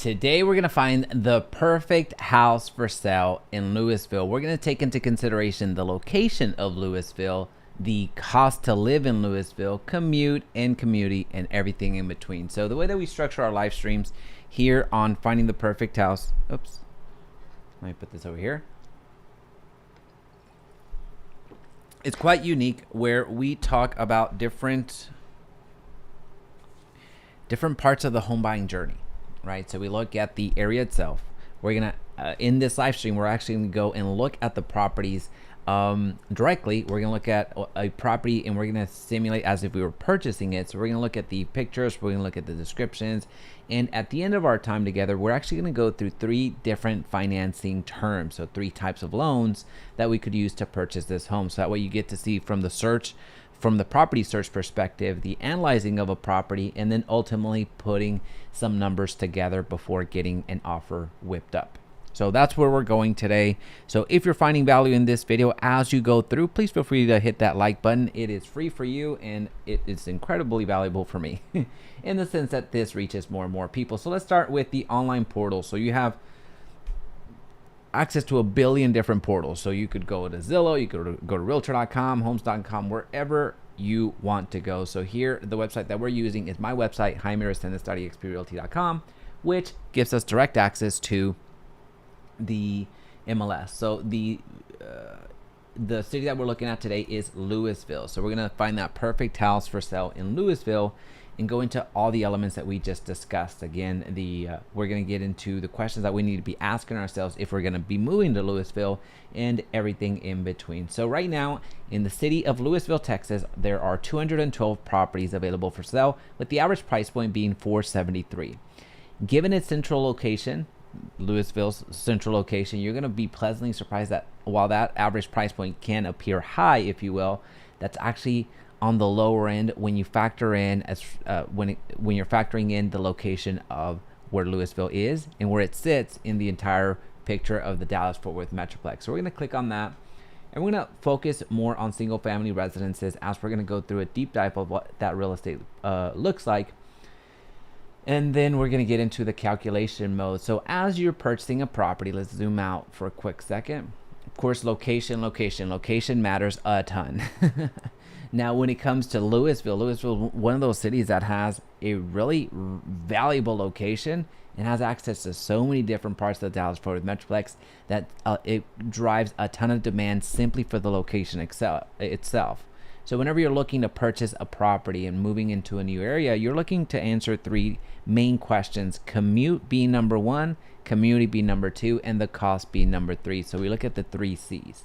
Today we're going to find the perfect house for sale in Lewisville. We're going to take into consideration the location of Lewisville, the cost to live in Lewisville, commute and community, and everything in between. So the way that we structure our live streams here on Finding the Perfect House, oops, let me put this over here. It's quite unique where we talk about different parts of the home buying journey, right? So we look at the area itself. We're gonna in this live stream, we're actually gonna go and look at the properties directly. We're gonna look at a property and we're gonna simulate as if we were purchasing it. So we're gonna look at the pictures, we're gonna look at the descriptions, and at the end of our time together, we're actually gonna go through 3 different financing terms. So 3 types of loans that we could use to purchase this home. So that way you get to see from the search, from the property search perspective, the analyzing of a property, and then ultimately putting some numbers together before getting an offer whipped up. So that's where we're going today. So if you're finding value in this video as you go through, please feel free to hit that like button. It is free for you and it is incredibly valuable for me in the sense that this reaches more and more people. So let's start with the online portal. So you have access to a billion different portals. So you could go to Zillow, you could go to Realtor.com, Homes.com, wherever you want to go. So here, the website that we're using is my website, Jaime Resendiz.exprealty.com, which gives us direct access to the MLS. So the city that we're looking at today is Lewisville. So we're gonna find that perfect house for sale in Lewisville and go into all the elements that we just discussed. Again, we're gonna get into the questions that we need to be asking ourselves if we're gonna be moving to Lewisville and everything in between. So right now in the city of Lewisville, Texas, there are 212 properties available for sale, with the average price point being $473. Given its central location, Lewisville's central location, you're gonna be pleasantly surprised that while that average price point can appear high, if you will, that's actually on the lower end when you factor in when you're factoring in the location of where Lewisville is and where it sits in the entire picture of the Dallas-Fort Worth Metroplex. So we're going to click on that and we're going to focus more on single family residences as we're going to go through a deep dive of what that real estate looks like. And then we're going to get into the calculation mode. So as you're purchasing a property, let's zoom out for a quick second. Of course, location matters a ton. Now, when it comes to Lewisville, one of those cities that has a really valuable location and has access to so many different parts of the Dallas-Fort Worth Metroplex that it drives a ton of demand simply for the location itself. So whenever you're looking to purchase a property and moving into a new area, you're looking to answer 3 main questions: commute being number 1, community being number 2, and the cost being number 3. So we look at the 3 C's.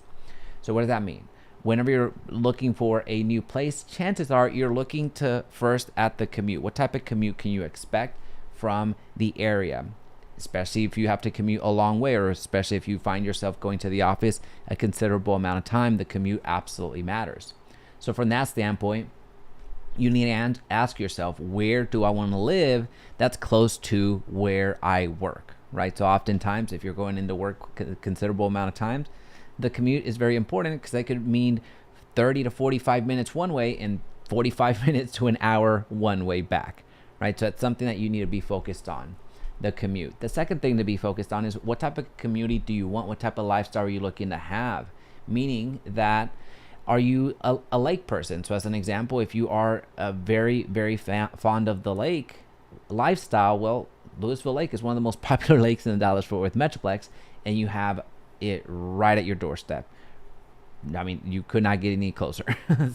So what does that mean? Whenever you're looking for a new place, chances are you're looking to first at the commute. What type of commute can you expect from the area? Especially if you have to commute a long way, or especially if you find yourself going to the office a considerable amount of time, the commute absolutely matters. So from that standpoint, you need to ask yourself, where do I want to live that's close to where I work, right? So oftentimes, if you're going into work a considerable amount of times, the commute is very important because that could mean 30 to 45 minutes one way and 45 minutes to an hour one way back, right? So that's something that you need to be focused on, the commute. The second thing to be focused on is what type of community do you want? What type of lifestyle are you looking to have? Meaning that, are you a lake person? So as an example, if you are a very, very fond of the lake lifestyle, well, Lewisville Lake is one of the most popular lakes in the Dallas-Fort Worth Metroplex, and you have it right at your doorstep. I mean, you could not get any closer.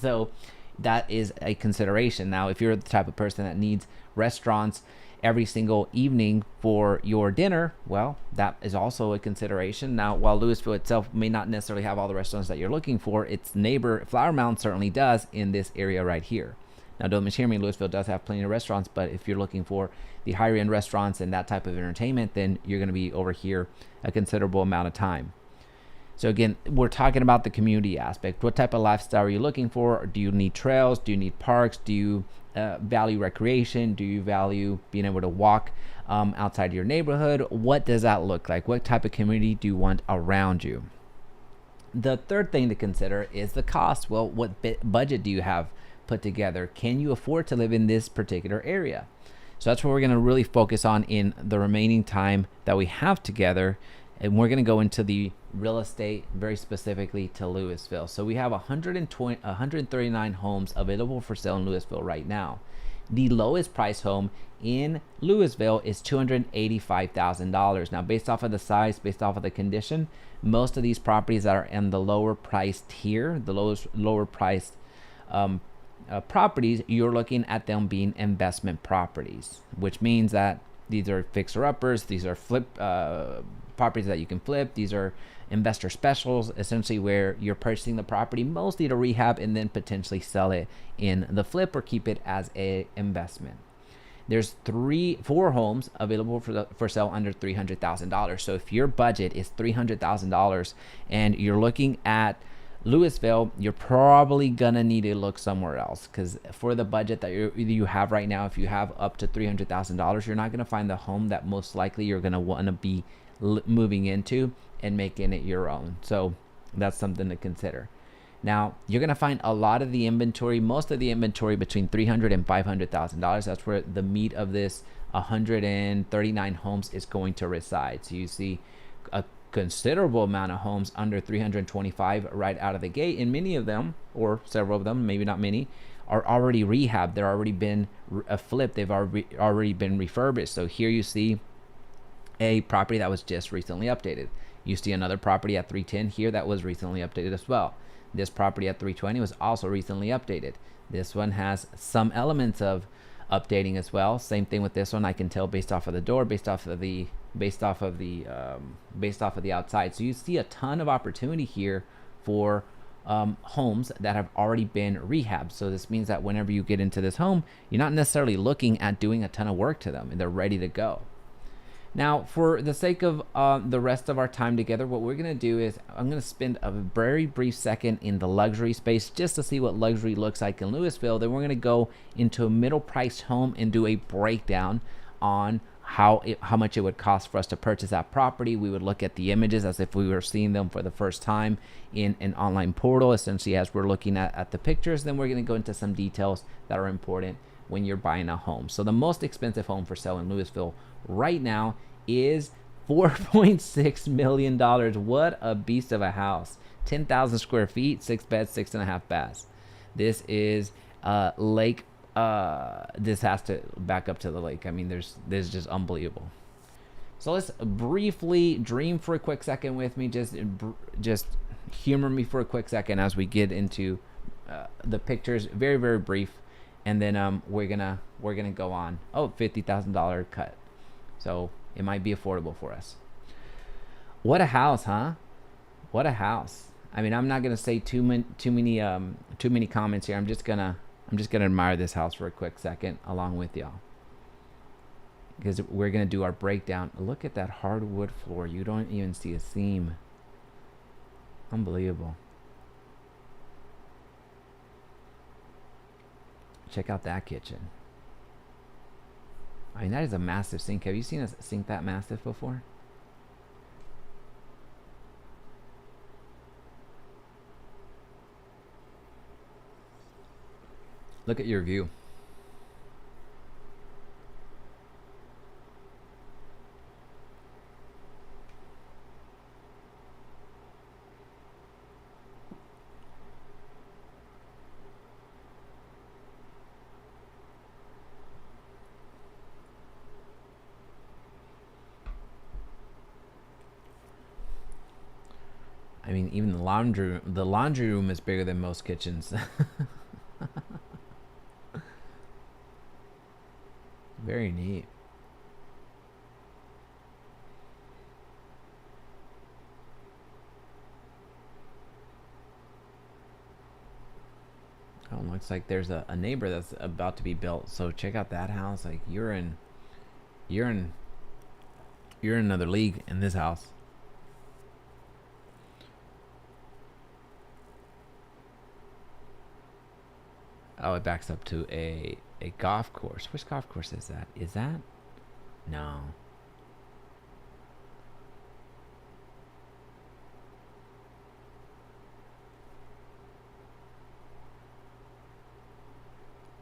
So that is a consideration. Now, if you're the type of person that needs restaurants every single evening for your dinner, well, that is also a consideration. Now, while Lewisville itself may not necessarily have all the restaurants that you're looking for, its neighbor Flower Mound certainly does in this area right here. Now, don't mishear me, Lewisville does have plenty of restaurants, but if you're looking for the higher end restaurants and that type of entertainment, then you're going to be over here a considerable amount of time. So again, we're talking about the community aspect. What type of lifestyle are you looking for? Do you need trails? Do you need parks? Do you value recreation? Do you value being able to walk outside your neighborhood? What does that look like? What type of community do you want around you? The third thing to consider is the cost. Well, what budget do you have put together? Can you afford to live in this particular area? So that's what we're going to really focus on in the remaining time that we have together. And we're going to go into the real estate very specifically to Lewisville. So we have 139 homes available for sale in Lewisville right now. The lowest price home in Lewisville is $285,000. Now, based off of the size, based off of the condition, most of these properties that are in the lower price tier, the lower priced properties, you're looking at them being investment properties, which means that these are fixer-uppers, these are flip properties that you can flip, these are investor specials, essentially where you're purchasing the property mostly to rehab and then potentially sell it in the flip or keep it as a investment. There's 4 homes available for sale under $300,000. So if your budget is $300,000 and you're looking at Lewisville, you're probably gonna need to look somewhere else, because for the budget that you have right now, if you have up to $300,000, you're not gonna find the home that most likely you're gonna want to be moving into and making it your own. So that's something to consider. Now, you're going to find a lot of the inventory, most of the inventory between $300,000 and $500,000. That's where the meat of this 139 homes is going to reside. So you see a considerable amount of homes under 325 right out of the gate, and many of them, or several of them, maybe not many, are already rehabbed. They're already been flipped. They've already been refurbished. So here you see a property that was just recently updated. You see another property at 310 here that was recently updated as well. This property at 320 was also recently updated. This one has some elements of updating as well. Same thing with this one. I can tell based off of the door, based off of the outside. So you see a ton of opportunity here for homes that have already been rehabbed. So this means that whenever you get into this home, you're not necessarily looking at doing a ton of work to them, and they're ready to go. Now, for the sake of the rest of our time together, what we're going to do is I'm going to spend a very brief second in the luxury space just to see what luxury looks like in Lewisville. Then we're going to go into a middle-priced home and do a breakdown on how much it would cost for us to purchase that property. We would look at the images as if we were seeing them for the first time in an online portal, essentially as we're looking at the pictures. Then we're going to go into some details that are important when you're buying a home. So the most expensive home for sale in Lewisville right now is $4.6 million. What a beast of a house. 10,000 square feet, 6 beds, 6.5 baths. This is lake. This has to back up to the lake. I mean, this is just unbelievable. So let's briefly dream for a quick second with me. Just humor me for a quick second as we get into the pictures. Very, very brief. And then we're gonna go on. Oh, $50,000 cut. So it might be affordable for us. What a house, huh? What a house. I mean, I'm not gonna say too many comments here. I'm just gonna admire this house for a quick second along with y'all, because we're gonna do our breakdown. Look at that hardwood floor. You don't even see a seam. Unbelievable. Check out that kitchen. I mean, that is a massive sink. Have you seen a sink that massive before? Look at your view. I mean, even the laundry room is bigger than most kitchens. Very neat. Oh, looks like there's a neighbor that's about to be built. So check out that house. Like you're in another league in this house. Oh, it backs up to a golf course. Which golf course is that? Is that? No.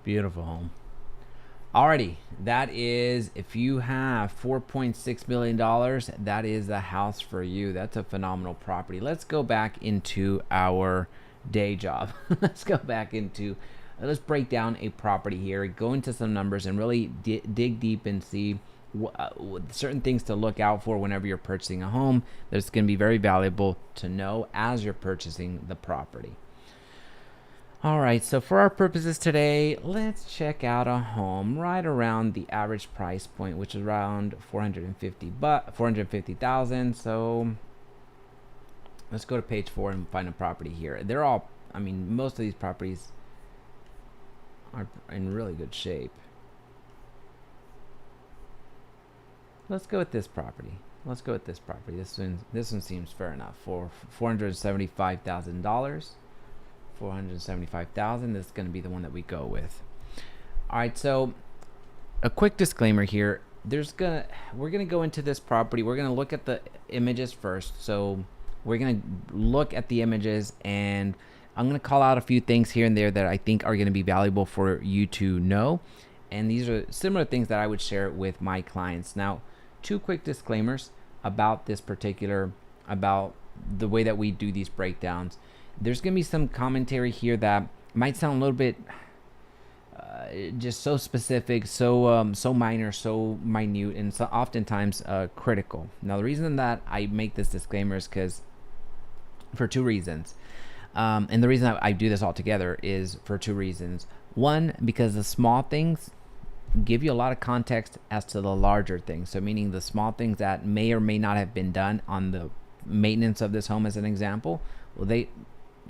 Beautiful home. Alrighty, that is, if you have $4.6 million, that is the house for you. That's a phenomenal property. Let's go back into our day job. Let's break down a property here, go into some numbers, and really dig deep and see certain things to look out for whenever you're purchasing a home. That's going to be very valuable to know as you're purchasing the property. All right, so for our purposes today, let's check out a home right around the average price point, which is around 450,000. So let's go to page 4 and find a property here. They're all, I mean, most of these properties are in really good shape. Let's go with this property. This one seems fair enough for $475,000. 475,000. This is going to be the one that we go with. All right, so a quick disclaimer here. We're gonna go into this property. We're gonna look at the images first. So we're gonna look at the images, and I'm gonna call out a few things here and there that I think are gonna be valuable for you to know. And these are similar things that I would share with my clients. Now, 2 quick disclaimers about about the way that we do these breakdowns. There's going to be some commentary here that might sound a little bit just so specific, so minor, so minute, and so oftentimes critical. Now, the reason that I make this disclaimer is for 2 reasons. And the reason I do this all together is for 2 reasons. One, because the small things give you a lot of context as to the larger things. So meaning the small things that may or may not have been done on the maintenance of this home, as an example. Well, they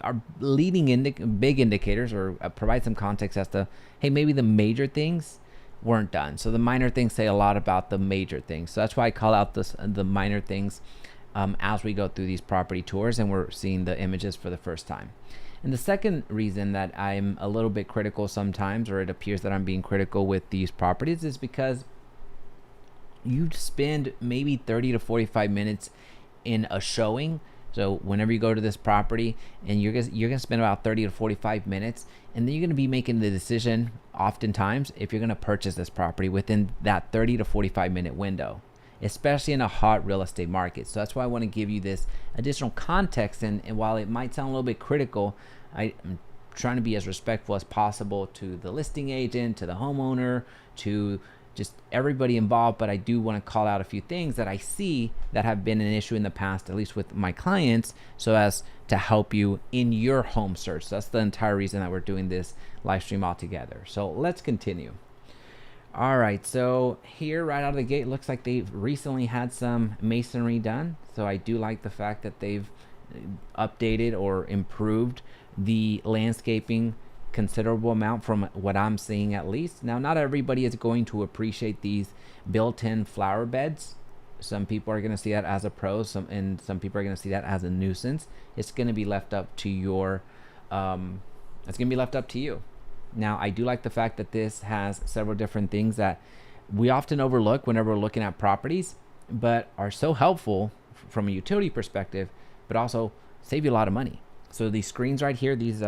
are big indicators, or provide some context as to, hey, maybe the major things weren't done. So the minor things say a lot about the major things. So that's why I call out the minor things as we go through these property tours and we're seeing the images for the first time. And the second reason that I'm a little bit critical sometimes, or it appears that I'm being critical with these properties, is because you spend maybe 30 to 45 minutes in a showing. So whenever you go to this property, and you're gonna spend about 30 to 45 minutes, and then you're gonna be making the decision oftentimes if you're gonna purchase this property within that 30 to 45 minute window, especially in a hot real estate market. So that's why I want to give you this additional context. And while it might sound a little bit critical, I'm trying to be as respectful as possible to the listing agent, to the homeowner, to just everybody involved. But I do want to call out a few things that I see that have been an issue in the past, at least with my clients, so as to help you in your home search. So that's the entire reason that we're doing this live stream all together. So let's continue. All right, so here right out of the gate, looks like they've recently had some masonry done. So I do like the fact that they've updated or improved the landscaping considerable amount from what I'm seeing, at least. Now, not everybody is going to appreciate these built-in flower beds. Some people are going to see that as a pro, and some people are going to see that as a nuisance. It's going to be left up to you. Now, I do like the fact that this has several different things that we often overlook whenever we're looking at properties, but are so helpful from a utility perspective, but also save you a lot of money. So these screens right here, these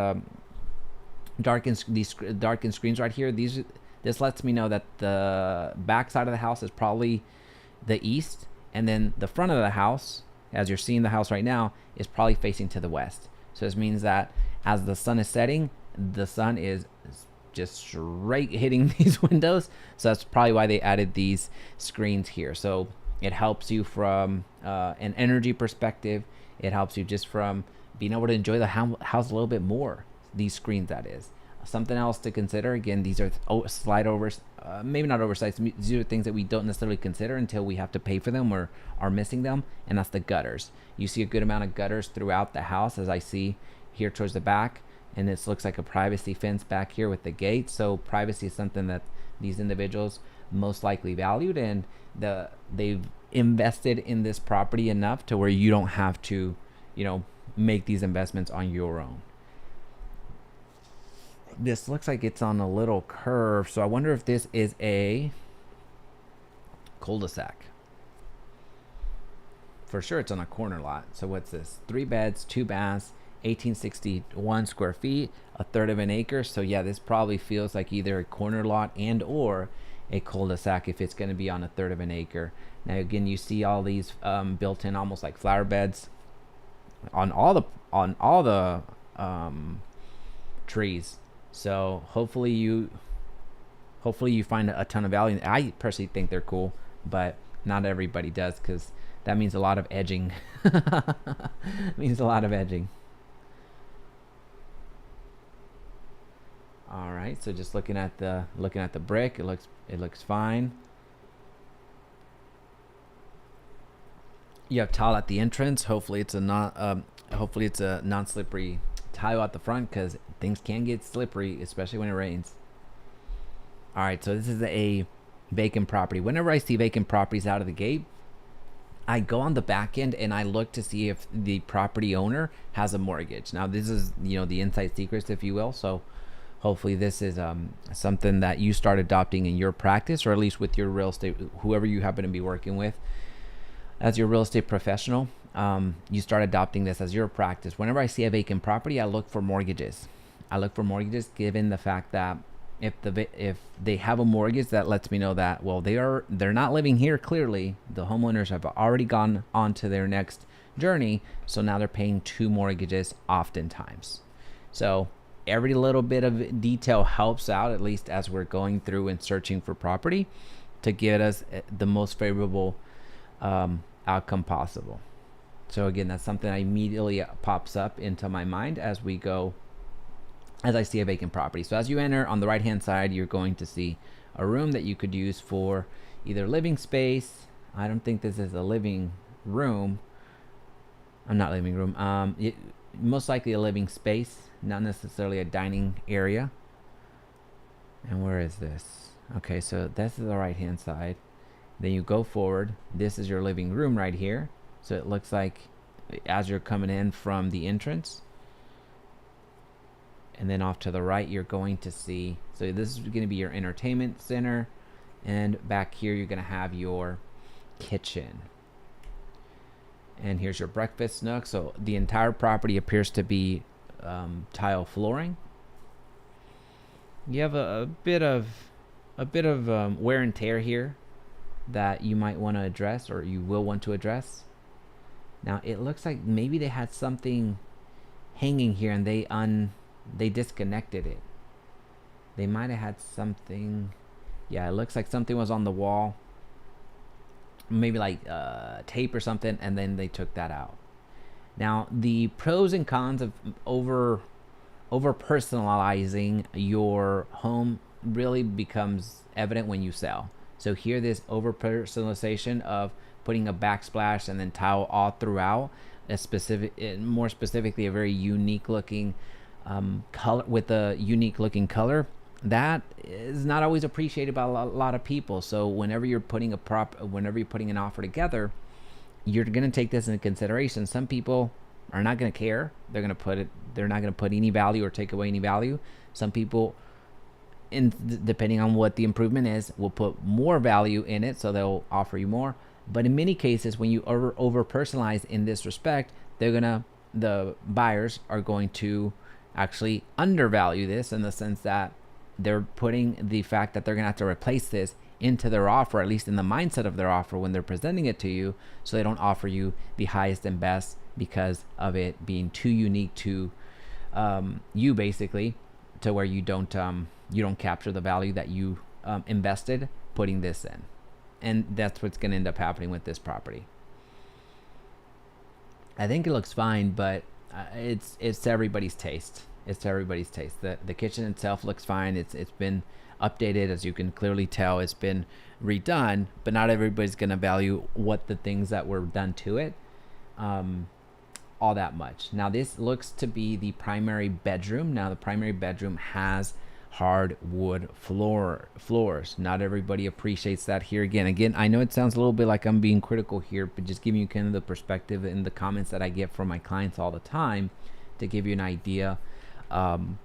darkened screens right here, this lets me know that the back side of the house is probably the east, and then the front of the house, as you're seeing the house right now, is probably facing to the west. So this means that as the sun is setting, the sun is just straight hitting these windows. So that's probably why they added these screens here. So it helps you from an energy perspective. It helps you just from being able to enjoy the house a little bit more. These screens, that is. Something else to consider, again, these are maybe not oversized. These are things that we don't necessarily consider until we have to pay for them or are missing them, and that's the gutters. You see a good amount of gutters throughout the house, as I see here towards the back. And this looks like a privacy fence back here with the gate. So privacy is something that these individuals most likely valued, and they've invested in this property enough to where you don't have to, make these investments on your own. This looks like it's on a little curve, so I wonder if this is a cul-de-sac. For sure it's on a corner lot. So what's this? 3 beds, 2 baths, 1861 square feet, a third of an acre. So yeah, this probably feels like either a corner lot and or a cul-de-sac if it's going to be on a third of an acre. Now again, you see all these built in almost like flower beds on all the trees. So hopefully you find a ton of value. I personally think they're cool, but not everybody does, because that means a lot of edging. Means a lot of edging. All right, so just looking at the brick, it looks fine. You have tile at the entrance. Hopefully it's a non-slippery tile at the front, because things can get slippery, especially when it rains. All right, so this is a vacant property. Whenever I see vacant properties out of the gate, I go on the back end and I look to see if the property owner has a mortgage. Now this is, the inside secrets, if you will. So hopefully this is something that you start adopting in your practice, or at least with your real estate, whoever you happen to be working with as your real estate professional. You start adopting this as your practice. Whenever I see a vacant property, I look for mortgages. Given the fact that if they have a mortgage, that lets me know that, well, they're not living here. Clearly the homeowners have already gone on to their next journey, so now they're paying 2 mortgages oftentimes. So every little bit of detail helps out, at least as we're going through and searching for property, to get us the most favorable outcome possible. So again, that's something that immediately pops up into my mind as I see a vacant property. So as you enter, on the right hand side, you're going to see a room that you could use for either living space. I don't think this is a living room. Not living room. Most likely a living space, not necessarily a dining area. And where is this? Okay, so that's the right hand side. Then you go forward. This is your living room right here. So it looks like as you're coming in from the entrance. And then off to the right, you're going to see, so this is going to be your entertainment center. And back here, you're going to have your kitchen. And here's your breakfast nook. So the entire property appears to be tile flooring. You have a bit of wear and tear here that you might want to address, or you will want to address. Now it looks like maybe they had something hanging here and they disconnected it. They might have had something. Yeah, it looks like something was on the wall, maybe like tape or something, and then they took that out. Now the pros and cons of over personalizing your home really becomes evident when you sell. So here, this over personalization of putting a backsplash and then tile all throughout, more specifically a very unique looking color, with a unique looking color, that is not always appreciated by a lot of people. So whenever you're putting an offer together, you're going to take this into consideration. Some people are not going to care. They're not going to put any value or take away any value. Some people, depending on what the improvement is, will put more value in it, so they'll offer you more. But in many cases, when you over personalize in this respect, the buyers are going to actually undervalue this, in the sense that they're putting the fact that they're going to have to replace this into their offer, at least in the mindset of their offer when they're presenting it to you, so they don't offer you the highest and best because of it being too unique to you, basically, to where you don't capture the value that you invested putting this in. And that's what's going to end up happening with this property. I think it looks fine, but it's to everybody's taste. It's to everybody's taste. The kitchen itself looks fine. It's been updated, as you can clearly tell. It's been redone, but not everybody's going to value what the things that were done to it all that much. Now this looks to be the primary bedroom. Now the primary bedroom has hardwood floors. Not everybody appreciates that here. Again, I know it sounds a little bit like I'm being critical here, but just giving you kind of the perspective in the comments that I get from my clients all the time, to give you an idea and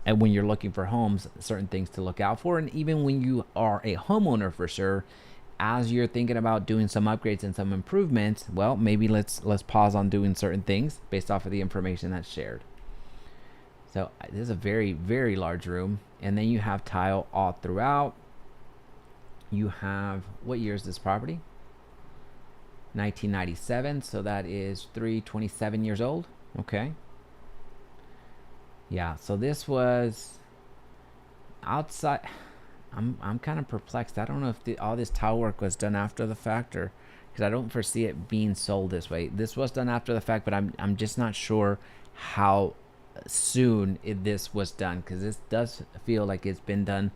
when you're looking for homes, certain things to look out for. And even when you are a homeowner, for sure, as you're thinking about doing some upgrades and some improvements, well, maybe let's pause on doing certain things based off of the information that's shared. So this is a very, very large room. And then you have tile all throughout. You have, what year is this property? 1997. So that is 27 years old. Okay. Yeah. So this was outside. I'm kind of perplexed. I don't know if all this tile work was done after the fact, or because I don't foresee it being sold this way. This was done after the fact, but I'm just not sure how soon this was done, because this does feel like it's been done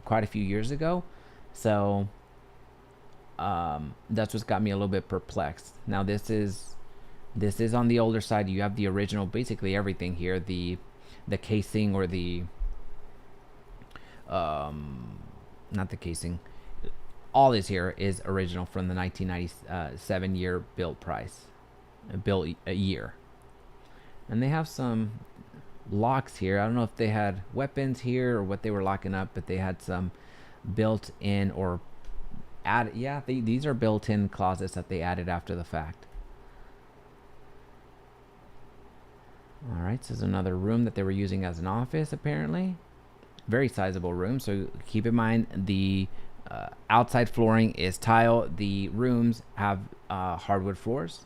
quite a few years ago. So that's what's got me a little bit perplexed. Now this is on the older side. You have the original, basically everything here. The casing, or the not the casing, all this here is original from the 1997 year built price, built a year. And they have some locks here. I don't know if they had weapons here or what they were locking up, but they had some built in or added. Yeah, these are built in closets that they added after the fact. All right, so this is another room that they were using as an office, apparently. Very sizable room. So keep in mind the outside flooring is tile. The rooms have hardwood floors.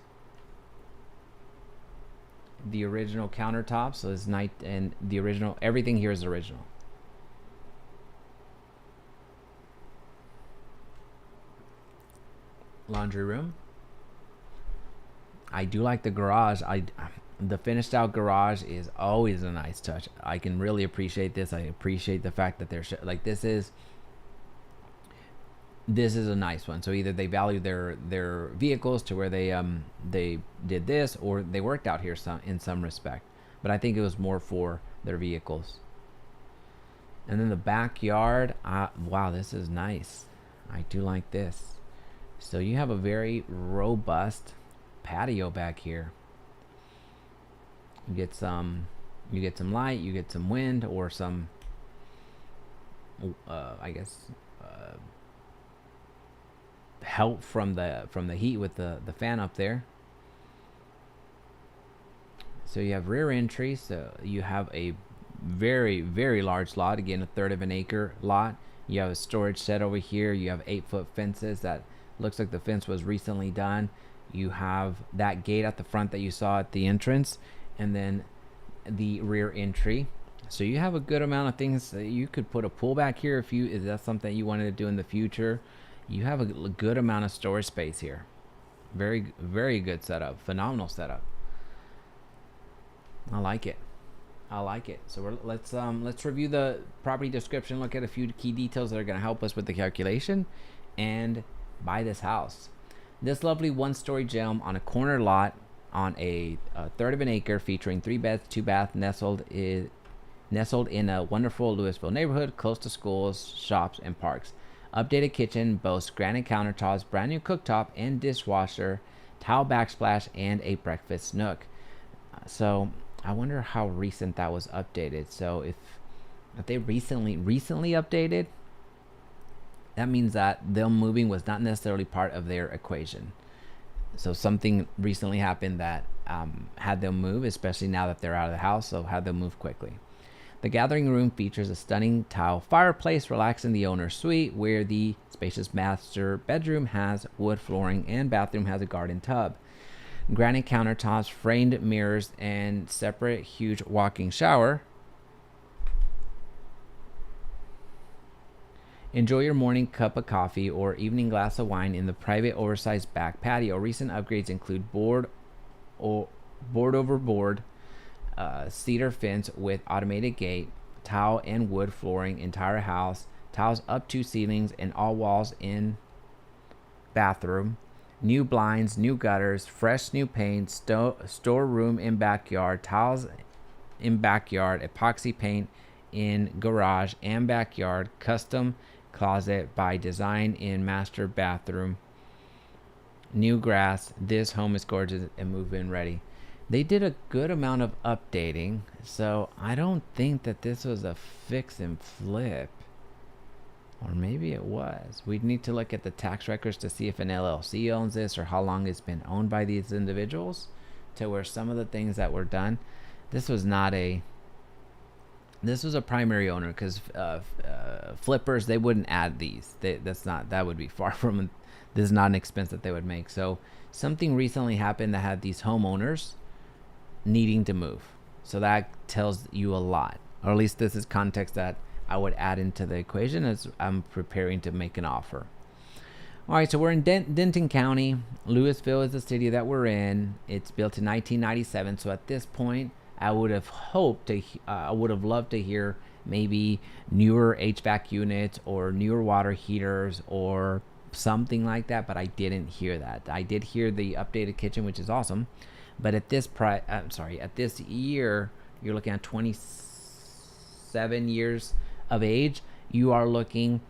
The original countertops, so it's night, and the original, everything here is original. Laundry room. I do like the garage. The finished out garage is always a nice touch. I can really appreciate this. I appreciate the fact that they're like, this is a nice one. So either they value their vehicles to where they did this, or they worked out here in some respect. But I think it was more for their vehicles. And then the backyard, wow, this is nice. I do like this. So you have a very robust patio back here. You get some light, you get some wind, or some help from the heat with the fan up there. So you have rear entry. So you have a very, very large lot. Again, a third of an acre lot. You have a storage shed over here. You have 8-foot fences that looks like the fence was recently done. You have that gate at the front that you saw at the entrance, and then the rear entry. So you have a good amount of things. You could put a pool back here if that's something you wanted to do in the future. You have a good amount of storage space here. Very, very good setup. Phenomenal setup. I like it. So let's review the property description, look at a few key details that are going to help us with the calculation, and buy this house. This lovely one-story gem on a corner lot on a third of an acre, featuring 3 beds, 2 baths, nestled in a wonderful Lewisville neighborhood, close to schools, shops, and parks. Updated kitchen boasts granite countertops, brand new cooktop and dishwasher, tile backsplash, and a breakfast nook. So I wonder how recent that was updated. So if they recently updated, that means that them moving was not necessarily part of their equation. So something recently happened that had them move, especially now that they're out of the house, so had them move quickly. The gathering room features a stunning tile fireplace, relaxing the owner's suite, where the spacious master bedroom has wood flooring and bathroom has a garden tub. Granite countertops, framed mirrors, and separate huge walk-in shower. Enjoy your morning cup of coffee or evening glass of wine in the private, oversized back patio. Recent upgrades include board over board, cedar fence with automated gate, tile and wood flooring, entire house, tiles up to ceilings and all walls in bathroom, new blinds, new gutters, fresh new paint, storeroom in backyard, tiles in backyard, epoxy paint in garage and backyard, custom closet by design in master bathroom, new grass. This home is gorgeous and move-in ready. They did a good amount of updating, so I don't think that this was a fix and flip. Or maybe it was. We'd need to look at the tax records to see if an LLC owns this or how long it's been owned by these individuals, to where some of the things that were done, this was a primary owner, because flippers, they wouldn't add these. That would be far from, this is not an expense that they would make. So something recently happened that had these homeowners needing to move. So that tells you a lot, or at least this is context that I would add into the equation as I'm preparing to make an offer. All right, so we're in Denton County. Lewisville is the city that we're in. It's built in 1997. So at this point, I would have loved to hear maybe newer HVAC units or newer water heaters or something like that, but I didn't hear that. I did hear the updated kitchen, which is awesome. But at this at this year, you're looking at 27 years of age. You are looking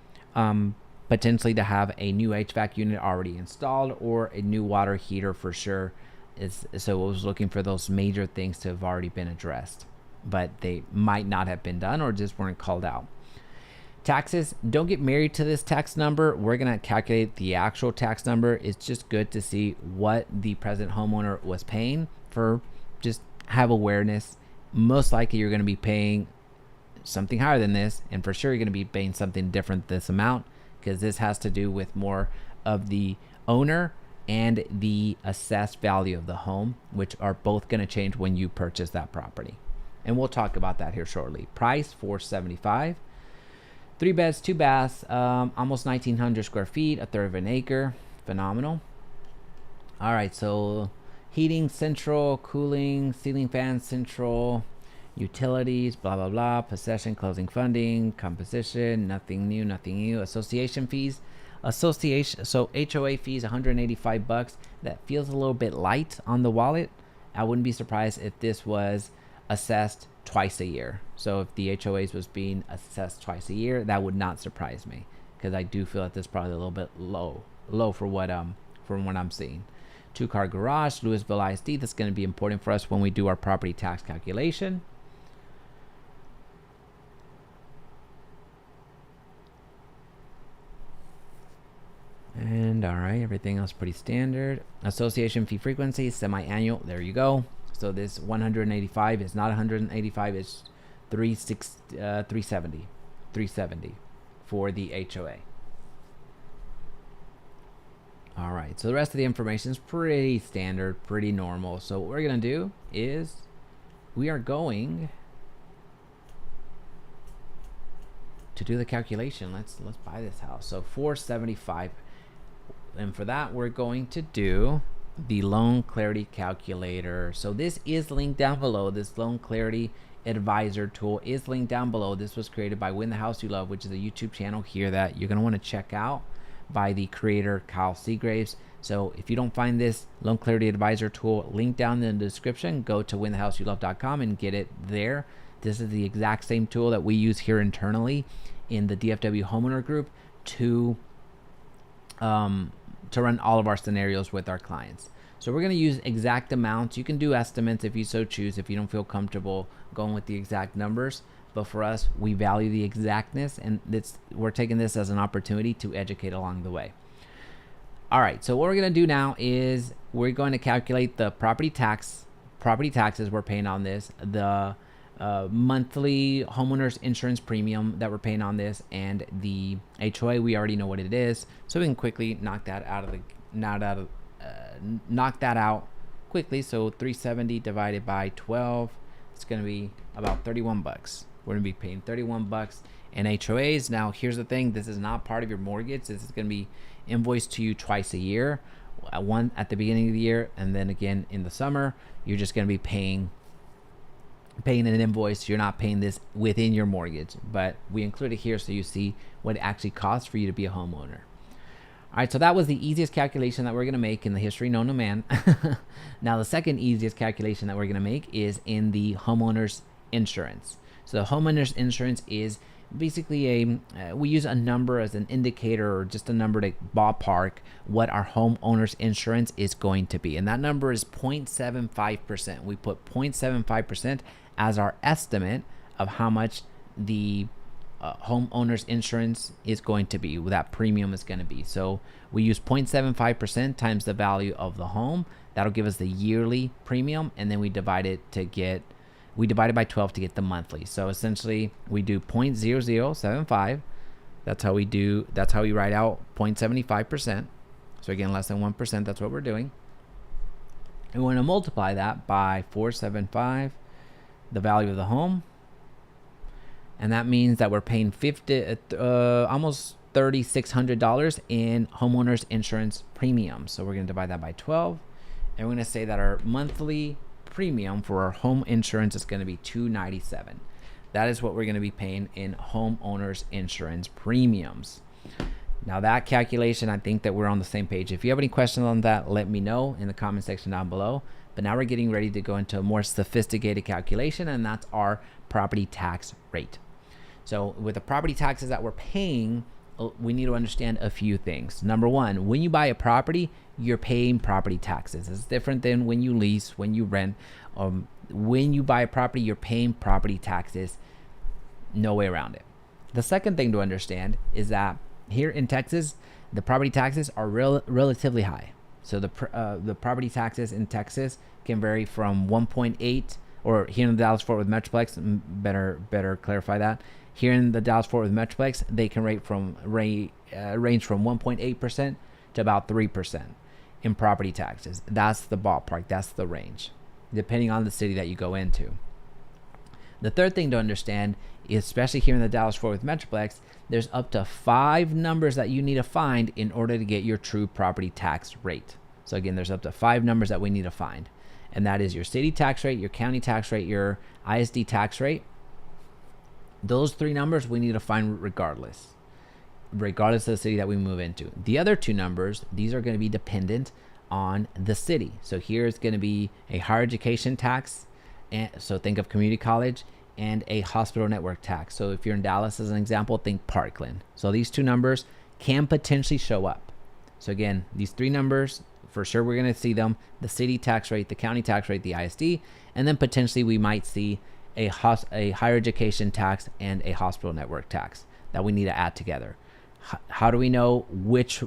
potentially to have a new HVAC unit already installed or a new water heater for sure. So I was looking for those major things to have already been addressed, but they might not have been done or just weren't called out. Taxes, don't get married to this tax number. We're going to calculate the actual tax number. It's just good to see what the present homeowner was paying for, just have awareness. Most likely you're going to be paying something higher than this, and for sure you're going to be paying something different this amount, because this has to do with more of the owner and the assessed value of the home, which are both going to change when you purchase that property. And we'll talk about that here shortly. Price $475. 3 beds, 2 baths, almost 1,900 square feet, a third of an acre. Phenomenal. All right, so heating central, cooling, ceiling fans central, utilities, blah, blah, blah, possession, closing funding, composition, nothing new. Association fees. So HOA fees, $185. That feels a little bit light on the wallet. I wouldn't be surprised if this was assessed twice a year. So if the HOAs was being assessed twice a year, that would not surprise me, because I do feel that this is probably a little bit low for what from what I'm seeing. 2-car garage, Lewisville ISD. That's going to be important for us when we do our property tax calculation. And all right, everything else pretty standard. Association fee frequency, semi-annual. There you go. So this 185 is not 185, it's 370 for the HOA. All right, so the rest of the information is pretty standard, pretty normal. So what we're gonna do is we are going to do the calculation. Let's buy this house. So 475, and for that we're going to do the loan clarity calculator. So this is linked down below. This loan clarity advisor tool is linked down below. This was created by Win the House You Love, which is a YouTube channel here that you're going to want to check out, by the creator Kyle Seagraves. So if you don't find this loan clarity advisor tool linked down in the description, go to winthehouseyoulove.com and get it there. This is the exact same tool that we use here internally in the DFW Homeowner Group to run all of our scenarios with our clients. So we're going to use exact amounts. You can do estimates if you so choose, if you don't feel comfortable going with the exact numbers. But for us, we value the exactness, and we're taking this as an opportunity to educate along the way. All right, so what we're going to do now is we're going to calculate the property taxes we're paying on this, the monthly homeowners insurance premium that we're paying on this, and the HOA. We already know what it is, so we can quickly knock that out quickly. So 370 divided by 12, it's going to be about $31. We're going to be paying $31 in HOAs. Now here's the thing, this is not part of your mortgage. This is going to be invoiced to you twice a year, one at the beginning of the year and then again in the summer. You're just going to be paying an invoice. You're not paying this within your mortgage, but we include it here so you see what it actually costs for you to be a homeowner. All right, so that was the easiest calculation that we're going to make in the history known to man. Now the second easiest calculation that we're going to make is in the homeowner's insurance. So the homeowner's insurance is basically we use a number as an indicator, or just a number to ballpark what our homeowner's insurance is going to be. And that number is 0.75%. We put 0.75% as our estimate of how much the homeowners insurance is going to be, that premium is going to be. So we use 0.75% times the value of the home. That'll give us the yearly premium, and then we divide it by 12 to get the monthly. So essentially we do 0.0075. That's how we write out 0.75%. So again, less than 1%, that's what we're doing. And we're going to multiply that by 475, the value of the home. And that means that we're paying almost $3,600 in homeowners insurance premium. So we're going to divide that by 12. And we're going to say that our monthly premium for our home insurance is going to be $297. That is what we're going to be paying in homeowners insurance premiums. Now that calculation, I think that we're on the same page. If you have any questions on that, let me know in the comment section down below. But now we're getting ready to go into a more sophisticated calculation, and that's our property tax rate. So with the property taxes that we're paying, we need to understand a few things. Number one, when you buy a property, you're paying property taxes. It's different than when you lease, when you rent. When you buy a property, you're paying property taxes. No way around it. The second thing to understand is that here in Texas, the property taxes are relatively high. So the property taxes in Texas can vary from 1.8, or here in the Dallas-Fort Worth Metroplex, better clarify that. Here in the Dallas-Fort Worth Metroplex, they can range from 1.8% to about 3% in property taxes. That's the ballpark. That's the range, depending on the city that you go into. The third thing to understand, especially here in the Dallas-Fort Worth Metroplex, there's up to 5 numbers that you need to find in order to get your true property tax rate. So again, there's up to 5 numbers that we need to find. And that is your city tax rate, your county tax rate, your ISD tax rate. Those 3 numbers we need to find regardless of the city that we move into. The other 2 numbers, these are going to be dependent on the city. So here is going to be a higher education tax, and so think of community college, and a hospital network tax. So if you're in Dallas as an example, think Parkland. So these 2 numbers can potentially show up. So again, these 3 numbers, for sure we're going to see them: the city tax rate, the county tax rate, the ISD, and then potentially we might see a higher education tax and a hospital network tax that we need to add together. How do we know which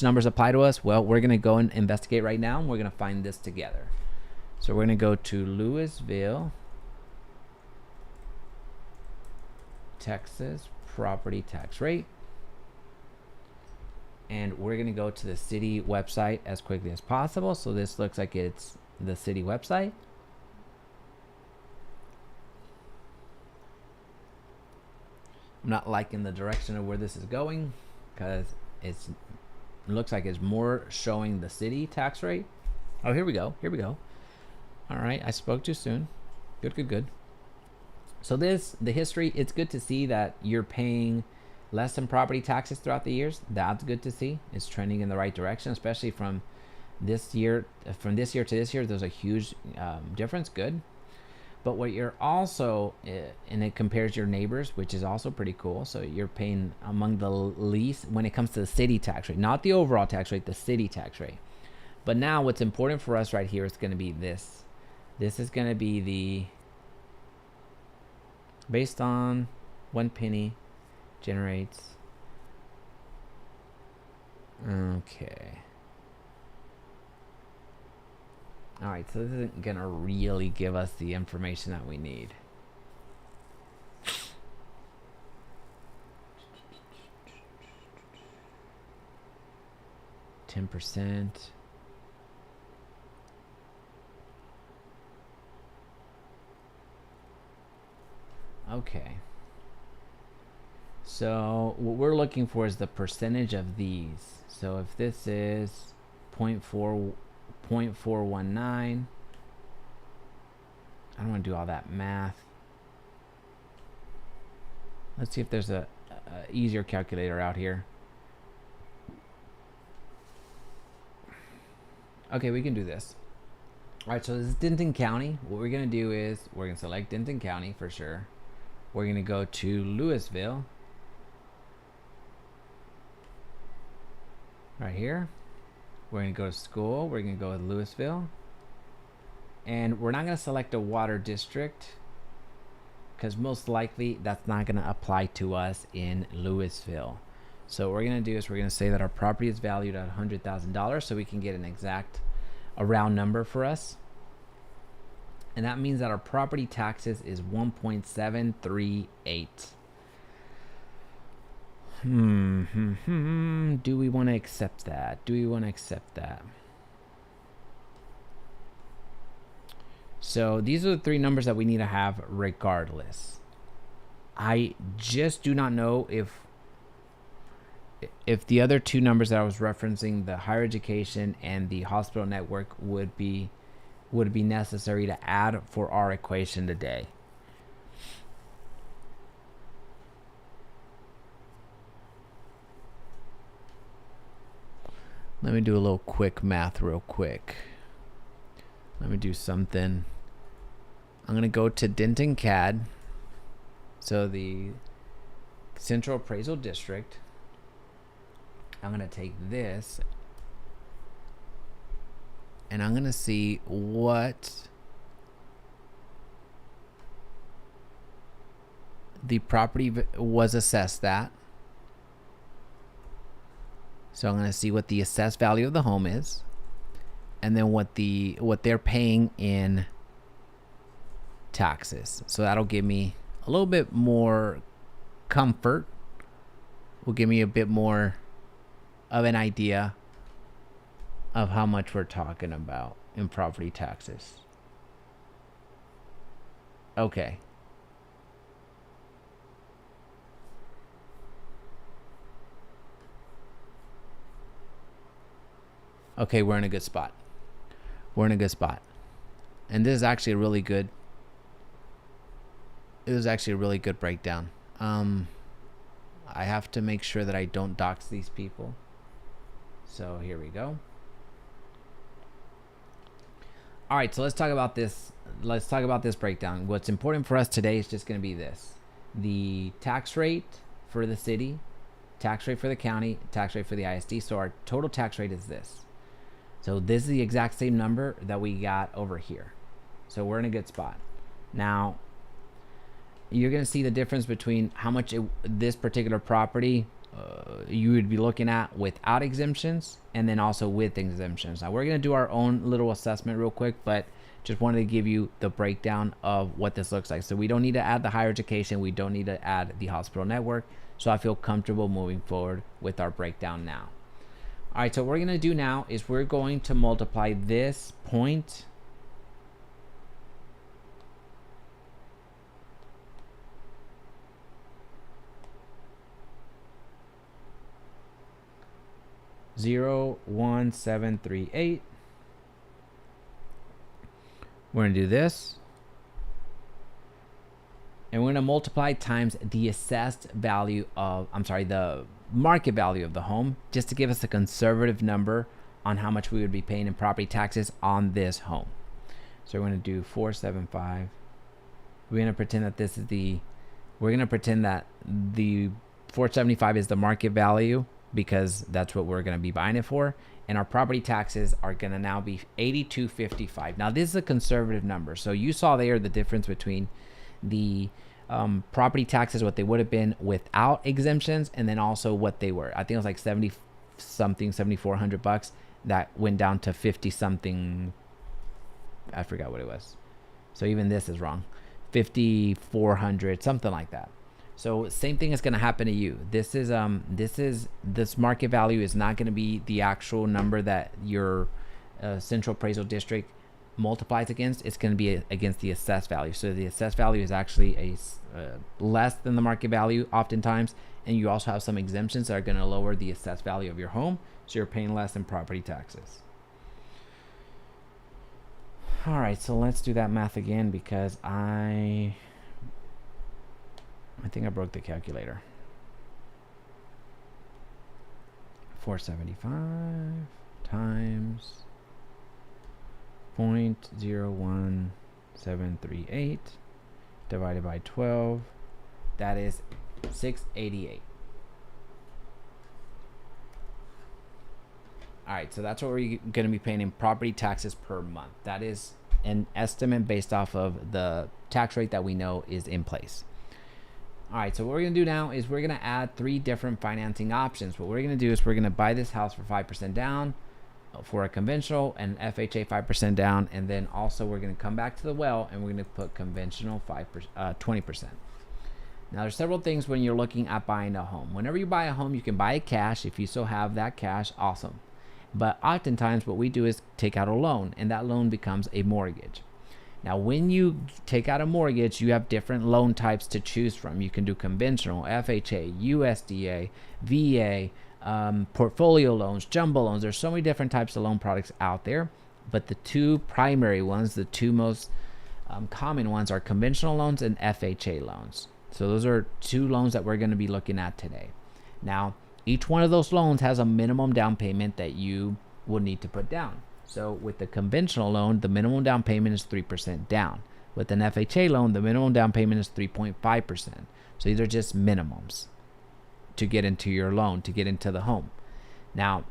numbers apply to us? Well, we're going to go and investigate right now, and we're going to find this together. So we're going to go to Lewisville, Texas property tax rate, and we're going to go to the city website as quickly as possible. So this looks like it's the city website. I'm not liking the direction of where this is going, because it looks like it's more showing the city tax rate. Oh, here we go. All right, I spoke too soon. Good. So the history, it's good to see that you're paying less in property taxes throughout the years. That's good to see. It's trending in the right direction, especially from this year to this year. There's a huge difference. Good. But what you're also, and it compares your neighbors, which is also pretty cool. So you're paying among the least when it comes to the city tax rate, not the overall tax rate, the city tax rate. But now what's important for us right here is going to be this. This is going to be the, based on 1 penny generates. Okay. All right, so this isn't going to really give us the information that we need. $10%. Okay. So what we're looking for is the percentage of these. So if this is 0.419, I don't want to do all that math. Let's see if there's a easier calculator out here. Okay, we can do this. All right, so this is Denton County. What we're going to do is we're going to select Denton County for sure. We're going to go to Lewisville. Right here. We're going to go to school. We're going to go with Lewisville. And we're not going to select a water district because most likely that's not going to apply to us in Lewisville. So what we're going to do is we're going to say that our property is valued at $100,000 so we can get an exact, a round number for us. And that means that our property taxes is 1.738. Do we want to accept that? Do we want to accept that? So these are the three numbers that we need to have regardless. I just do not know if the other two numbers that I was referencing, the higher education and the hospital network, would be necessary to add for our equation today. Let me do a little quick math real quick. Let me do something. I'm going to go to Denton CAD. So the Central Appraisal District. I'm going to take this and I'm going to see what the property was assessed at. So I'm going to see what the assessed value of the home is, and then what they're paying in taxes. So that'll give me a little bit more comfort. Will give me a bit more of an idea of how much we're talking about in property taxes. Okay. Okay, we're in a good spot. We're in a good spot. And this is actually a really good, it was actually a really good breakdown. I have to make sure that I don't dox these people. So here we go. All right, so let's talk about this. Let's talk about this breakdown. What's important for us today is just going to be this: the tax rate for the city, tax rate for the county, tax rate for the ISD. So our total tax rate is this. So this is the exact same number that we got over here. So we're in a good spot. Now, you're going to see the difference between how much this particular property you would be looking at without exemptions, and then also with exemptions. Now we're going to do our own little assessment real quick, but just wanted to give you the breakdown of what this looks like. So we don't need to add the higher education. We don't need to add the hospital network. So I feel comfortable moving forward with our breakdown now. All right, so what we're going to do now is we're going to multiply this point (0.1738). We're going to do this. And we're going to multiply times the assessed value of, the market value of the home, just to give us a conservative number on how much we would be paying in property taxes on this home. So we're going to do 475. We're going to pretend that we're going to pretend that the 475 is the market value, because that's what we're going to be buying it for. And our property taxes are going to now be $82.55. Now this is a conservative number. So you saw there the difference between the property taxes, what they would have been without exemptions, and then also what they were. I think it was like 70 something, $7,400 that went down to 50 something. I forgot what it was. So even this is wrong. 5,400, something like that. So same thing is going to happen to you. This market value is not going to be the actual number that your Central Appraisal District multiplies against. It's going to be against the assessed value. So the assessed value is actually less than the market value oftentimes, and you also have some exemptions that are going to lower the assessed value of your home, so you're paying less in property taxes. All right, so let's do that math again, because I think I broke the calculator. 475 times 0.01738 divided by 12. That is $688. All right, so that's what we're going to be paying in property taxes per month. That is an estimate based off of the tax rate that we know is in place. All right, so what we're gonna do now is we're gonna add 3 different financing options. What we're gonna do is we're gonna buy this house for 5% down for a conventional, and FHA 5% down, and then also we're gonna come back to the well and we're gonna put conventional 20%. Now there's several things when you're looking at buying a home. Whenever you buy a home, you can buy it cash. If you still have that cash, awesome. But oftentimes what we do is take out a loan, and that loan becomes a mortgage. Now, when you take out a mortgage, you have different loan types to choose from. You can do conventional, FHA, USDA, VA, portfolio loans, jumbo loans. There's so many different types of loan products out there, but the 2 primary ones, the 2 most common ones, are conventional loans and FHA loans. So those are 2 loans that we're going to be looking at today. Now, each one of those loans has a minimum down payment that you will need to put down. So with the conventional loan, the minimum down payment is 3% down. With an FHA loan, the minimum down payment is 3.5%. So these are just minimums to get into your loan, to get into the home. Now,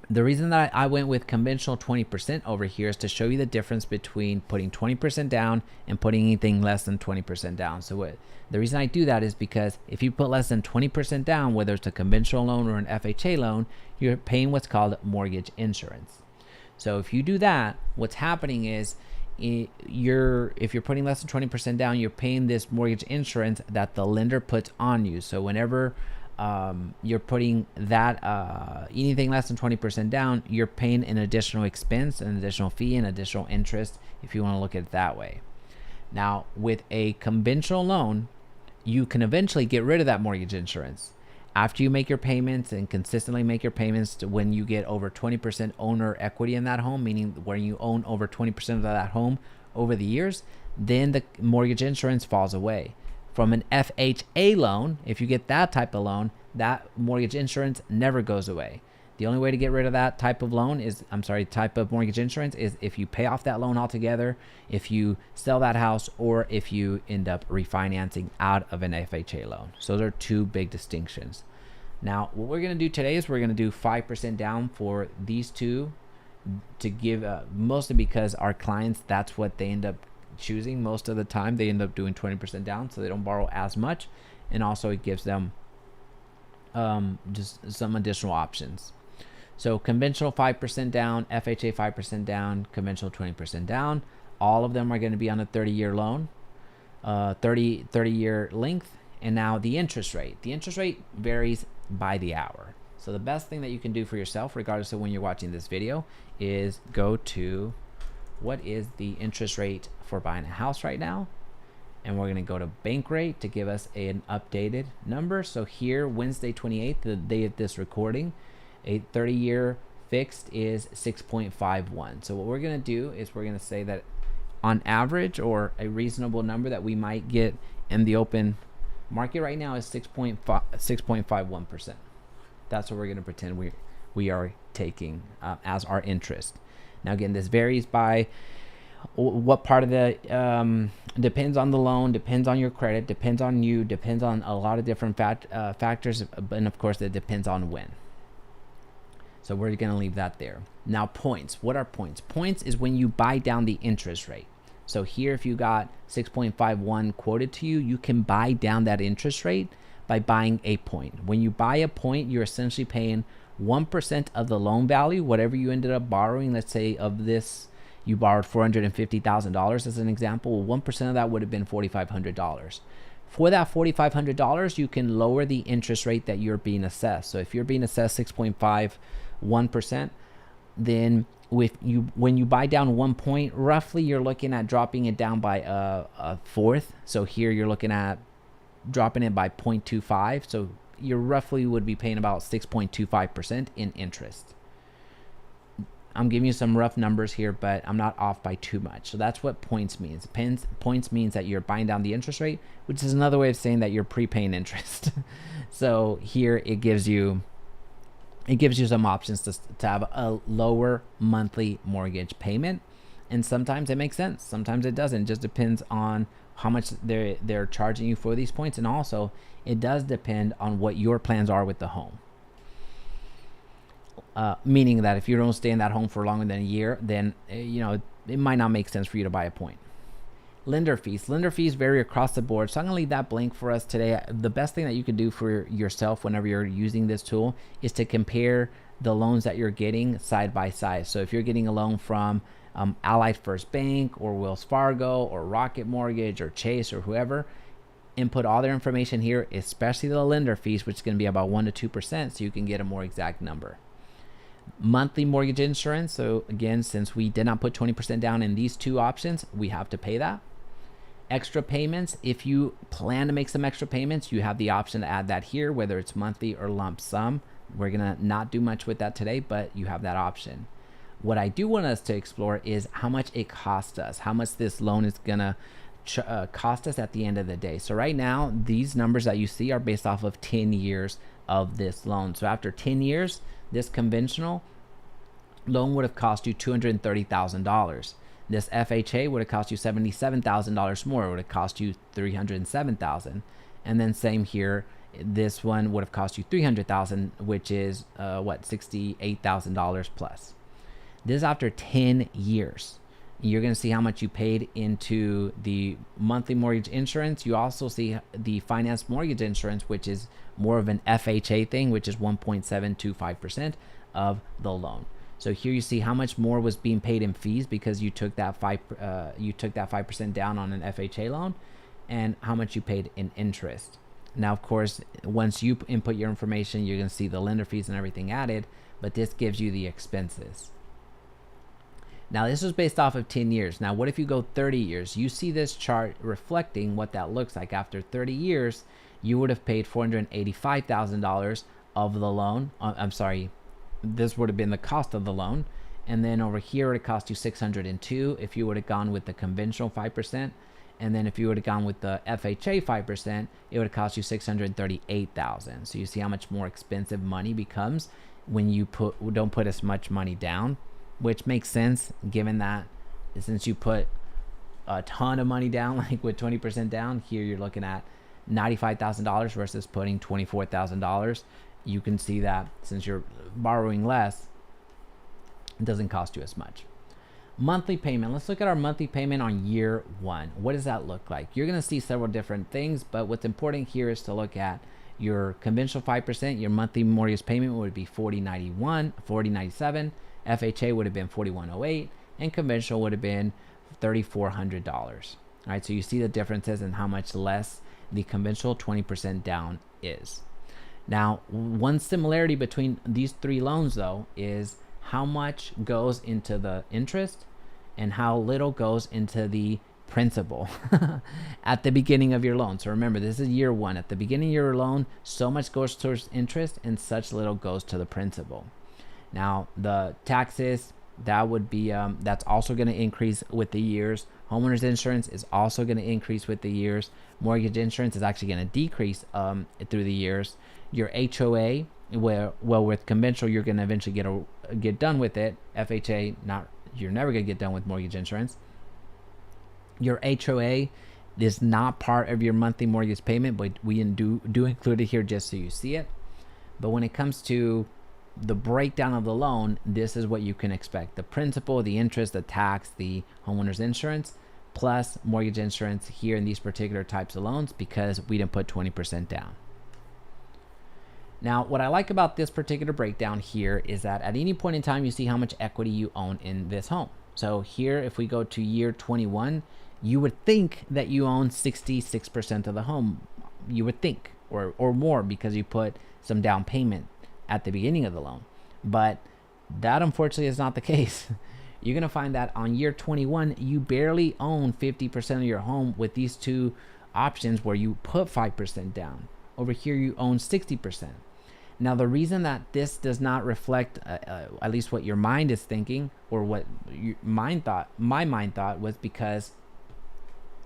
the reason that I went with conventional 20% over here is to show you the difference between putting 20% down and putting anything less than 20% down. So the reason I do that is because if you put less than 20% down, whether it's a conventional loan or an FHA loan, you're paying what's called mortgage insurance. So if you do that, what's happening is if you're putting less than 20% down, you're paying this mortgage insurance that the lender puts on you. So whenever you're putting that anything less than 20% down, you're paying an additional expense, an additional fee, and additional interest, if you want to look at it that way. Now, with a conventional loan, you can eventually get rid of that mortgage insurance. After you make your payments and consistently make your payments to when you get over 20% owner equity in that home, meaning where you own over 20% of that home over the years, then the mortgage insurance falls away. From an FHA loan, if you get that type of loan, that mortgage insurance never goes away. The only way to get rid of that type of type of mortgage insurance is if you pay off that loan altogether, if you sell that house, or if you end up refinancing out of an FHA loan. So those are 2 big distinctions. Now, what we're going to do today is we're going to do 5% down for these 2 to give, mostly because our clients, that's what they end up choosing most of the time. They end up doing 20% down, so they don't borrow as much, and also it gives them just some additional options. So conventional 5% down, FHA 5% down, conventional 20% down. All of them are going to be on a 30-year loan, 30-year length. And now the interest rate. The interest rate varies by the hour. So the best thing that you can do for yourself, regardless of when you're watching this video, is go to what is the interest rate for buying a house right now. And we're going to go to bank rate to give us an updated number. So here, Wednesday 28th, the day of this recording, a 30-year fixed is 6.51. So what we're going to do is we're going to say that on average, or a reasonable number that we might get in the open market right now, is 6.51%. That's what we're going to pretend we are taking as our interest. Now again, this varies by what part of the depends on the loan, depends on your credit, depends on you, depends on a lot of different factors, and of course it depends on when. So we're going to leave that there. Now, points. What are points? Points is when you buy down the interest rate. So here, if you got 6.51 quoted to you, you can buy down that interest rate by buying a point. When you buy a point, you're essentially paying 1% of the loan value, whatever you ended up borrowing. Let's say of this, you borrowed $450,000 as an example. 1% of that would have been $4,500. For that $4,500, you can lower the interest rate that you're being assessed. So if you're being assessed 6.51%, then when you buy down 1 point, roughly you're looking at dropping it down by a fourth. So here you're looking at dropping it by 0.25. So you roughly would be paying about 6.25% in interest. I'm giving you some rough numbers here, but I'm not off by too much. So that's what points means. Points means that you're buying down the interest rate, which is another way of saying that you're prepaying interest. So here it gives you some options to have a lower monthly mortgage payment. And sometimes it makes sense. Sometimes it doesn't. It just depends on how much they're charging you for these points. And also it does depend on what your plans are with the home. Meaning that if you don't stay in that home for longer than a year, then it might not make sense for you to buy a point. Lender fees. Lender fees vary across the board. So I'm going to leave that blank for us today. The best thing that you can do for yourself whenever you're using this tool is to compare the loans that you're getting side by side. So if you're getting a loan from Allied First Bank or Wells Fargo or Rocket Mortgage or Chase or whoever, input all their information here, especially the lender fees, which is going to be about 1 to 2%, so you can get a more exact number. Monthly mortgage insurance. So again, since we did not put 20% down in these two options, we have to pay that. Extra payments. If you plan to make some extra payments, you have the option to add that here, whether it's monthly or lump sum. We're going to not do much with that today, but you have that option. What I do want us to explore is how much it costs us, how much this loan is going to cost us at the end of the day. So right now, these numbers that you see are based off of 10 years of this loan. So after 10 years, this conventional loan would have cost you $230,000. This FHA would have cost you $77,000 more. It would have cost you $307,000. And then same here, this one would have cost you $300,000, which is $68,000 plus. This is after 10 years. You're going to see how much you paid into the monthly mortgage insurance. You also see the finance mortgage insurance, which is more of an FHA thing, which is 1.725% of the loan. So here you see how much more was being paid in fees because you took that 5% down on an FHA loan, and how much you paid in interest. Now, of course, once you input your information, you're going to see the lender fees and everything added, but this gives you the expenses. Now, this was based off of 10 years. Now, what if you go 30 years? You see this chart reflecting what that looks like. After 30 years, you would have paid $485,000 of the loan. This would have been the cost of the loan. And then over here, it cost you $602 if you would have gone with the conventional 5%. And then if you would have gone with the FHA 5%, it would have cost you $638,000. So you see how much more expensive money becomes when you don't put as much money down, which makes sense given that since you put a ton of money down, like with 20% down, here you're looking at $95,000 versus putting $24,000. You can see that since you're borrowing less, it doesn't cost you as much. Monthly payment. Let's look at our monthly payment on year one. What does that look like? You're going to see several different things, but what's important here is to look at your conventional 5%. Your monthly mortgage payment would be $40.97. FHA would have been $41.08, and conventional would have been $3,400. All right, so you see the differences in how much less the conventional 20% down is. Now, one similarity between these three loans, though, is how much goes into the interest and how little goes into the principal at the beginning of your loan. So remember, this is year one. At the beginning of your loan, so much goes towards interest and such little goes to the principal. Now, the taxes, that would be that's also going to increase with the years. Homeowners insurance is also going to increase with the years. Mortgage insurance is actually going to decrease through the years. Your HOA, with conventional, you're going to eventually get done with it. FHA, you're never going to get done with mortgage insurance. Your HOA is not part of your monthly mortgage payment, but we do include it here just so you see it. But when it comes to the breakdown of the loan, this is what you can expect: the principal, the interest, the tax, the homeowner's insurance, plus mortgage insurance here in these particular types of loans because we didn't put 20% down. Now, what I like about this particular breakdown here is that at any point in time, you see how much equity you own in this home. So here, if we go to year 21, you would think that you own 66% of the home. You would think, or more, because you put some down payment at the beginning of the loan. But that unfortunately is not the case. You're going to find that on year 21, you barely own 50% of your home with these two options where you put 5% down. Over here, you own 60%. Now, the reason that this does not reflect at least what your mind is thinking, or what my mind thought, was because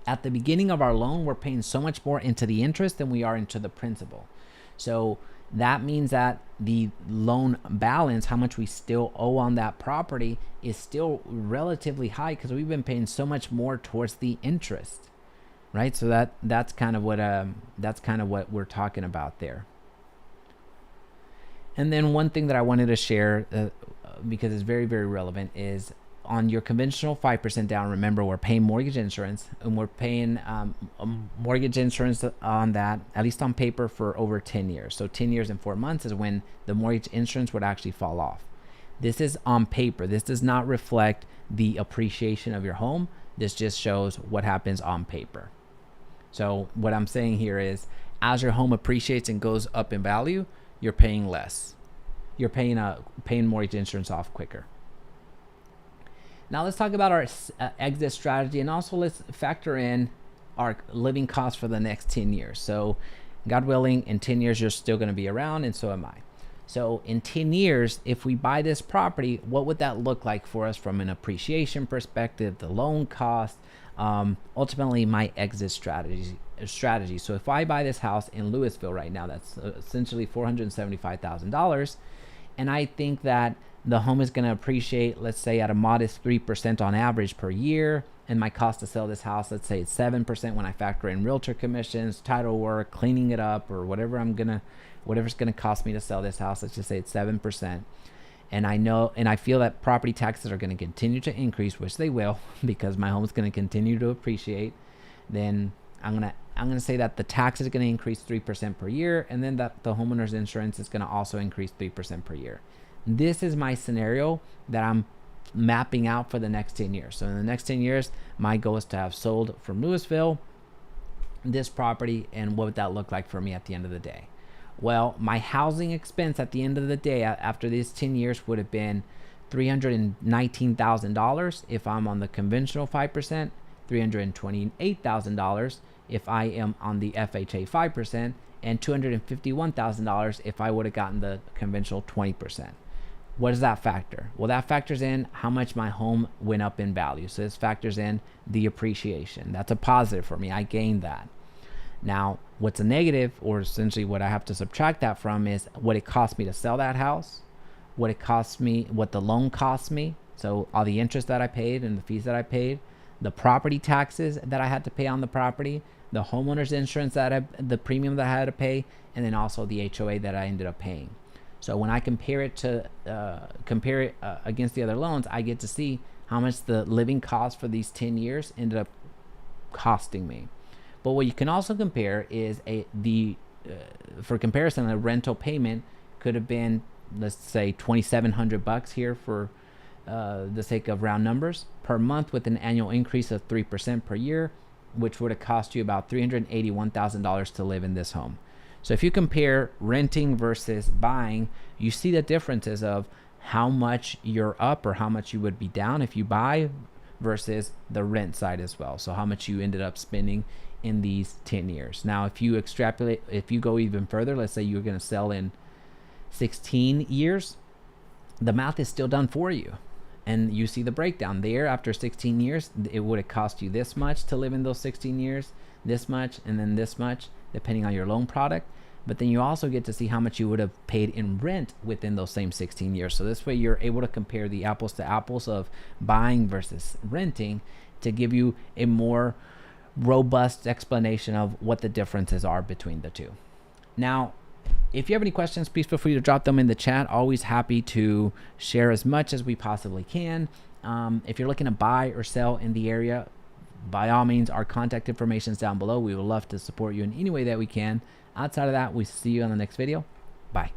at the beginning of our loan, we're paying so much more into the interest than we are into the principal. So that means that the loan balance, how much we still owe on that property, is still relatively high because we've been paying so much more towards the interest, right? So that's kind of what we're talking about there. And then one thing that I wanted to share because it's very, very relevant is on your conventional 5% down, remember we're paying mortgage insurance, and we're paying mortgage insurance on that, at least on paper, for over 10 years. So 10 years and 4 months is when the mortgage insurance would actually fall off. This is on paper. This does not reflect the appreciation of your home. This just shows what happens on paper. So what I'm saying here is, as your home appreciates and goes up in value, you're paying less. You're paying mortgage insurance off quicker. Now let's talk about our exit strategy, and also let's factor in our living costs for the next 10 years. So God willing, in 10 years, you're still going to be around, and so am I. So in 10 years, if we buy this property, what would that look like for us from an appreciation perspective, the loan cost, ultimately my exit strategy. So if I buy this house in Lewisville right now, that's essentially $475,000, and I think that the home is going to appreciate, let's say, at a modest 3% on average per year, and my cost to sell this house, let's say it's 7% when I factor in realtor commissions, title work, cleaning it up, or whatever's gonna cost me to sell this house. Let's just say it's 7%. And I know, and I feel that property taxes are going to continue to increase, which they will, because my home is going to continue to appreciate. Then I'm gonna say that the tax is going to increase 3% per year, and then that the homeowner's insurance is going to also increase 3% per year. This is my scenario that I'm mapping out for the next 10 years. So in the next 10 years, my goal is to have sold from Lewisville this property, and what would that look like for me at the end of the day? Well, my housing expense at the end of the day after these 10 years would have been $319,000 if I'm on the conventional 5%, $328,000 if I am on the FHA 5%, and $251,000 if I would have gotten the conventional 20%. What does that factor? Well, that factors in how much my home went up in value. So this factors in the appreciation. That's a positive for me. I gained that. Now, what's a negative, or essentially what I have to subtract that from, is what it cost me to sell that house, what it cost me, what the loan cost me. So all the interest that I paid and the fees that I paid, the property taxes that I had to pay on the property, the homeowner's insurance the premium that I had to pay, and then also the HOA that I ended up paying. So when I compare it against the other loans, I get to see how much the living cost for these 10 years ended up costing me. But what you can also compare is for comparison, a rental payment could have been, let's say, $2,700 here for the sake of round numbers per month, with an annual increase of 3% per year, which would have cost you about $381,000 to live in this home. So if you compare renting versus buying, you see the differences of how much you're up or how much you would be down if you buy versus the rent side as well. So how much you ended up spending in these 10 years. Now, if you extrapolate, if you go even further, let's say you're going to sell in 16 years, the math is still done for you. And you see the breakdown there. After 16 years, it would have cost you this much to live in those 16 years, this much, and then this much, depending on your loan product. But then you also get to see how much you would have paid in rent within those same 16 years. So this way you're able to compare the apples to apples of buying versus renting to give you a more robust explanation of what the differences are between the two. Now, if you have any questions, please feel free to drop them in the chat. Always happy to share as much as we possibly can. If you're looking to buy or sell in the area, by all means, our contact information is down below. We would love to support you in any way that we can. Outside of that, we see you on the next video. Bye.